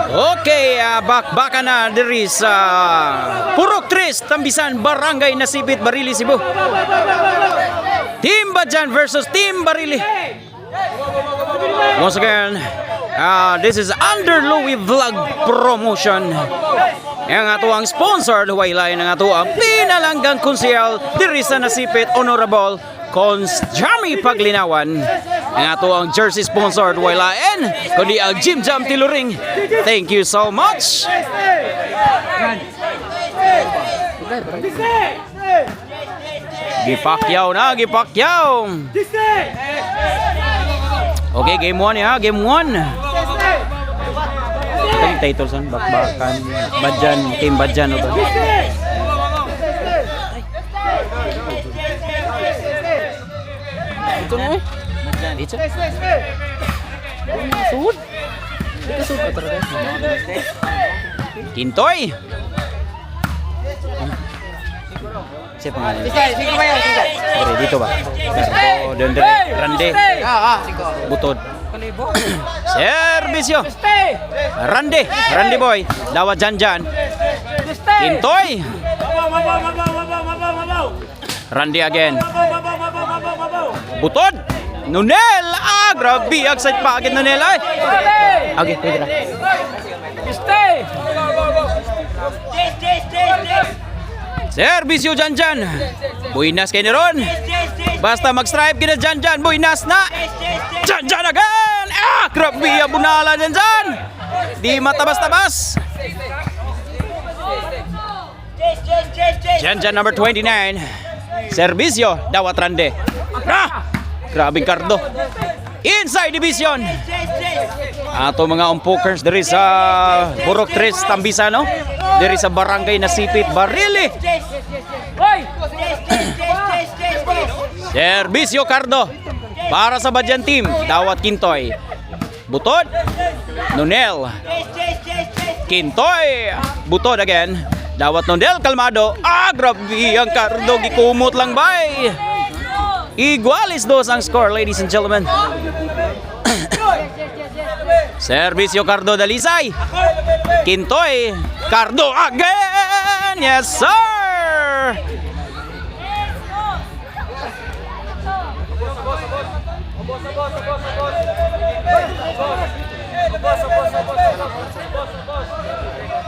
Okay, bakbakan na diri sa Purok Tres, Tambisan, Barangay Nasipit, Barili, Cebu. Team Badjan versus Team Barili. Once again, this is under Louie Vlog Promotion. Ang ato ang sponsor, huwaylay ng ato ang pinalanggang konsyal diri sa Nasipit, Honorable Cons Jami Paglinawan. Ang ato ang jersey sponsored waylain kundi ang Jim Jam Tiluring. Thank you so much. Gipakyaw na, gipakyaw. Okay, game 1 ya, game 1. Ito title san bakbakan Badjan, team Badjan ito. Ito na eh. Dito. Sud. Dito sud ka talaga. Kintoy. Siya pangalan. Sige ba yan? Sige, dito ba? Garbo, Dendre, Rande. Butod. Servisyo. Rande, Rande boy. Dawat Janjan. Kintoy. Rande again. Butod. Nunel. Grabe. Agside pa agad Nunel ay. Okay, pwede na. Servisyo Janjan. Buinas kay ni Ron. Basta mag-stripe kina Janjan. Buinas na. Janjan again. Grabe. Bunala Janjan. Di matabas-tabas. Janjan number 29. Servisyo. Dawat Rande. Grabing kardo. Inside division. Ato mga umpokers diri sa Purok Tres, Tambisan, no? Diri sa Barangay Nasipit, Barili. Servisyo kardo. Para sa Badjan team, Dawat Kintoy. Butod. Nunel. Kintoy. Butod again. Dawat Nunel kalmado. Grabe ang kardo, gikumot lang bay. Igualis dos ang score, ladies and gentlemen. Servisyo Cardo Dalisay. Kintoy. Cardo again. Yes, sir.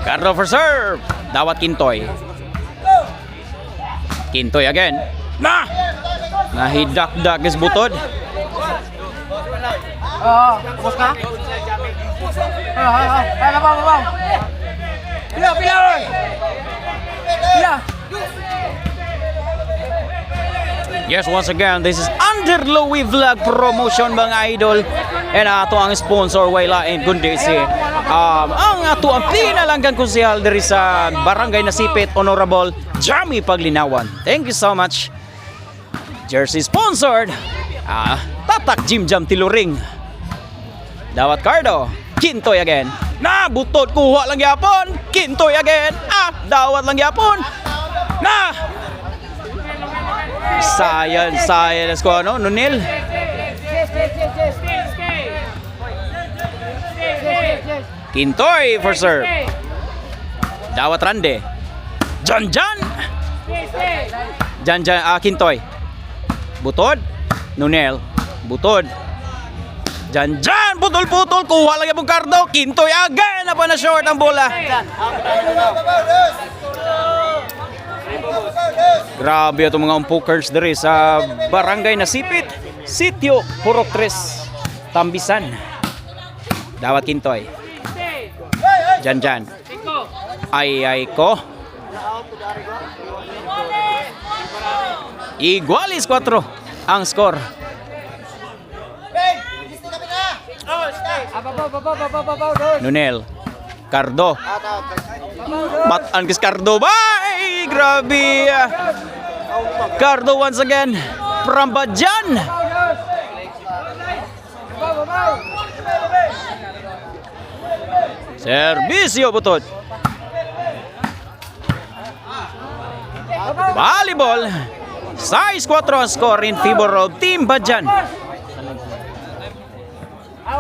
Cardo for serve. Dawat Kintoy. Kintoy again. Nahidakdak is butod. Tapos ka? Babaw. Pila. Yes, once again, this is under Louie Vlog Promotion mga idol. And ato ang sponsor waylain kundi si ang ato ang pinalanggang konsyal diri sa Barangay Nasipit, Honorable Jami Paglinawan. Thank you so much. Jersey sponsored Tatak Jim Jam Tiluring. Dawat Cardo. Kintoy again. Butod kuha lang yapon. Kintoy again. Dawat lang yapon. Sayang ko ano, Nunil. Kintoy for serve. Dawat Rande. Janjan. Kintoy. Butod. Nunel. Butod. Janjan. Putol-putol. Kuha lang yung Cardo. Kintoy again. Apa na short ang bola. Grabe itong mga umpokers diri sa Barangay Nasipit, Sitio Purok Tres, Tambisan. Dawat Kintoy. Janjan. Ay ko. Igualis 4 ang score. Nunel. Cardo. Batan kis Cardo. Bye! Grabe. Cardo once again. From Badjan. Servisyo butod. Volleyball. Size 4 ang score in favor of Team Badjan.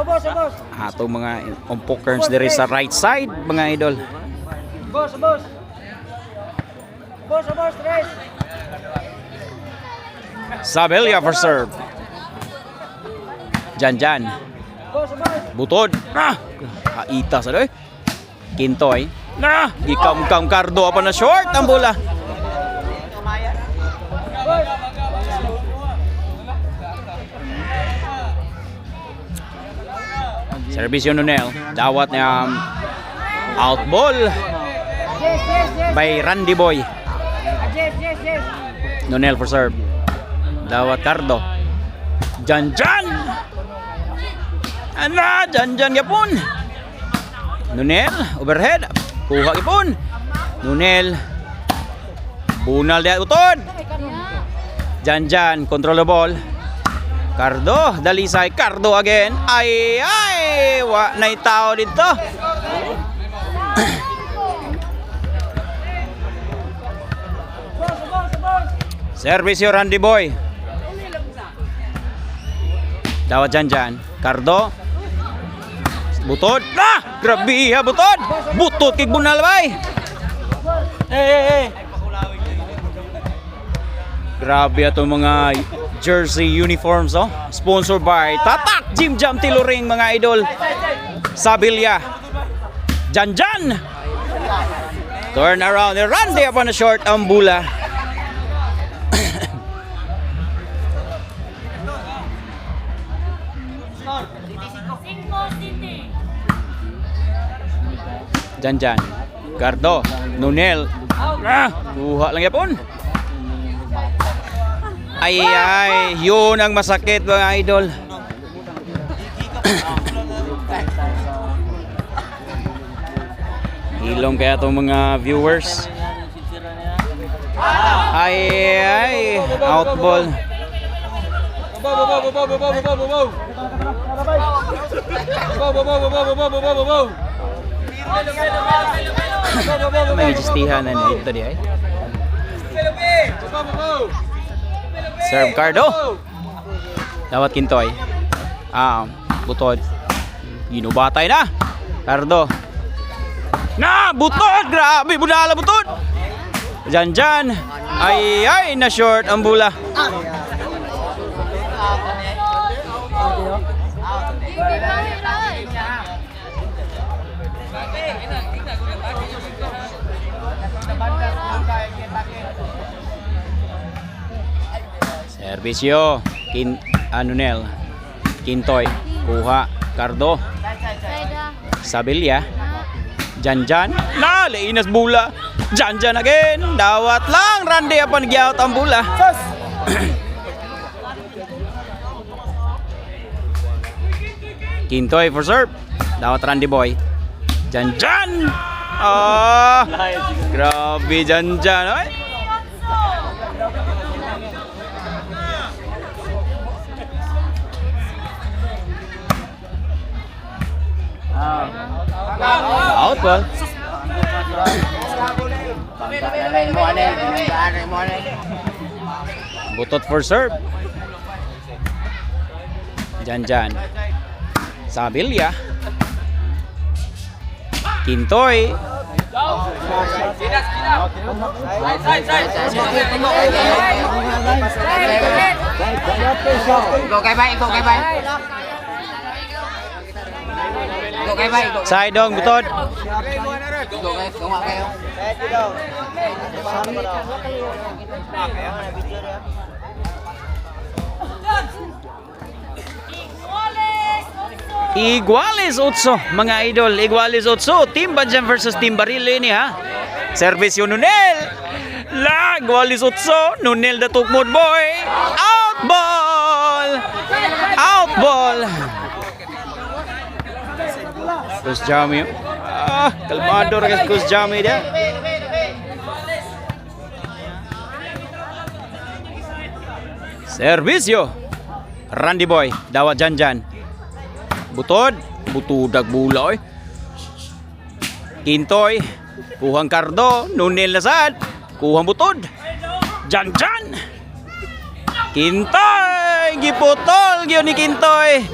ubos, ubos. Atong mga umpokers diri sa right side mga idol. Ubos, ubos. Ubos, ubos, tres. Sabelya for serve. Janjan. Ubos, ubos. Butod. Kaita sa doy. Kintoy. Gikam-kam Cardo apa na short ang bola. Servisyo Nunel. Dawat niya out ball Yes, yes, yes. by Randy Boy. Yes, yes, yes. Nunel for serve. Dawat Cardo. Janjan. Janjan yapon. Nunel overhead. Kuha yapon. Nunel. Bunal dia utod. Janjan control the ball. Cardo, dalisay Cardo again. Ay, wa nay tao dito. Servisyo Randy Boy. Dawat Janjan. Cardo. Butod. Grabe ha butod. Butod kay bunal bay. Grabe ato mga jersey uniforms oh. Sponsored by Tatak Gym Jam Tiluring mga idol. Sabelya. Janjan. Turn around. Randy up on the short ang bula. Janjan. Cardo. Nunel. Kuha lang yapon. Ay, yun ang masakit mga idol. Hilong kaya itong mga viewers. Ay, out ball. May justihan na nito di ay. Serve Cardo. Dawat Kintoy. Butod. Ginubatay na. Cardo. Butod. Grabe, budala butod. Janjan. Ay, na short ang bula. Servisyo Nunel. Kintoy. Kuha. Cardo. Sabelya. Janjan. Lainas bula. Janjan again. Dawat lang. Randy apan gi-out ang bula. Kintoy for serve. Dawat Randy Boy. Janjan. Grabe Janjan. Oy. Out ball. Butot for serve. Janjan. Sabelya. Kintoy. Side dong butod. Iguales 8 mga idol, iguales 8. Team Banjam versus Team Barili ni ha. Servisyo Nunel. Iguales 8. Nunel the tukmod boy. Out ball. Out ball. Coach Jamie. Kalmado rin Coach Jamie dia. Servisyo Randy Boy. Dawat Janjan. Butod. Butudag bula oy. Kintoy. Kuhang Cardo. Nunel nasad. Kuhang butod. Janjan. Kintoy. Giputol. Giyon ni Kintoy.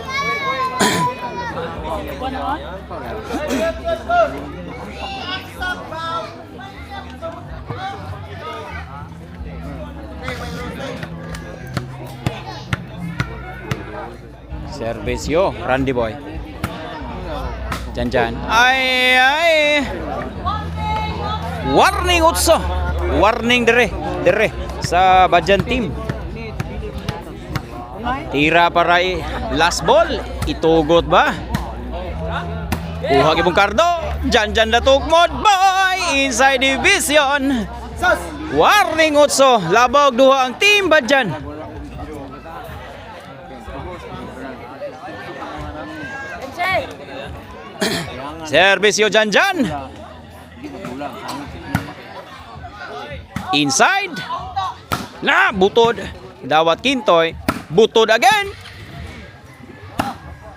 Servisyo, Randy Boy. Janjan. Ay. Warning utso. Warning dire sa Badjan team. Tira para last ball. Itugot ba? Kuha gibong Cardo. Janjan na tukmod boy inside division. Warning utso. Labog duha ang team Badjan. Servisyo Janjan. Inside. Na, butod. Dawat Kintoy. Butod again.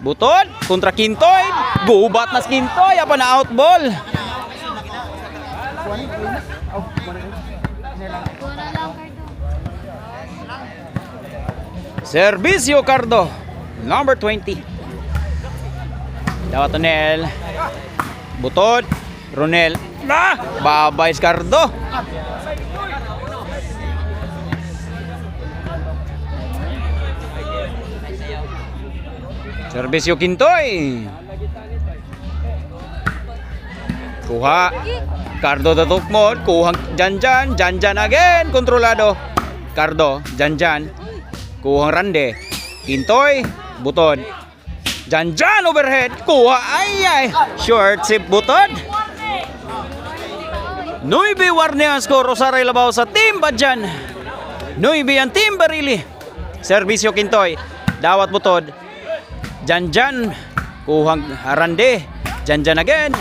Butod. Kontra Kintoy. Gubat na Kintoy. Apa na out ball. Servisyo Cardo. Number 20. Dawat Ronel. Butod. Ronel. Na! Babay Cardo. Servisyo Kintoy. Kuha. Cardo tatukmod. Kuha Janjan. Janjan again. Kontrolado. Cardo. Janjan. Kuha Rande. Kintoy. Butod. Janjan overhead. Kuha. Ay. Short sip Butod. 9 warning ang skoro sa Labaw sa Team Badjan. 9 ang Team Barili. Servisyo Kintoy. Dawat Butod. Janjan. Kuhang Rande. Janjan again.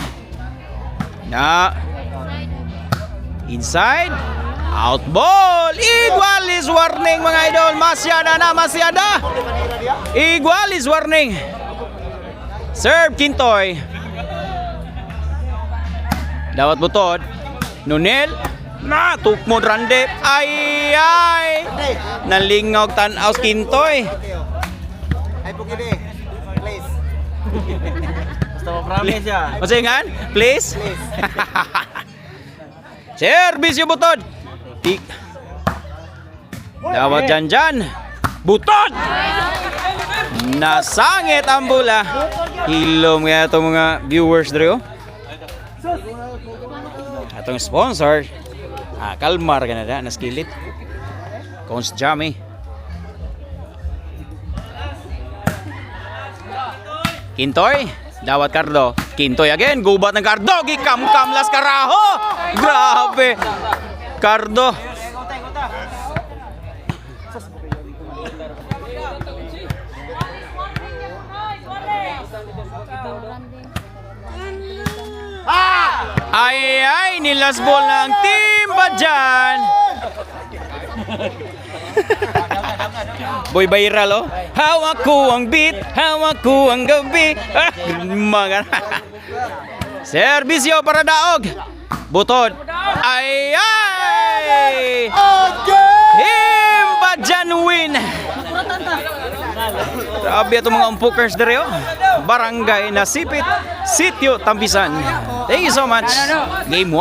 Na. Inside. Out ball. Igualis warning mga idol. Masyada. Igualis warning. Serve Kintoy. Dawat Butod. Nunel. Na. Tukmod Rande. Ay. Nalingog tanaw Kintoy. Ay pugide. Please. Basta mo promise ya. Masingan, please. Servisyo Butod. Tik. Dawat Janjan. Butod. Nasangit ang bola. Hilom kaya itong mga viewers dito. Atong sponsor. Kalmar ka na da. Naskilit. Cons Jammy. Kintoy, dawat Cardo. Kintoy again, gubat ng Cardo. Gikam-kamlas Karaho. Grabe. Cardo. Ay, nilasbol ng Team Badjan. Boy viral oh. Hawak ko ang beat, hawak ko ang gabi. Mga servisyo para daog. Butod. Ay. Team Badjan win. Grabe itong mga umpukers dere oh. Barangay Nasipit, Sitio Tambisan. Thank you so much. Game 1.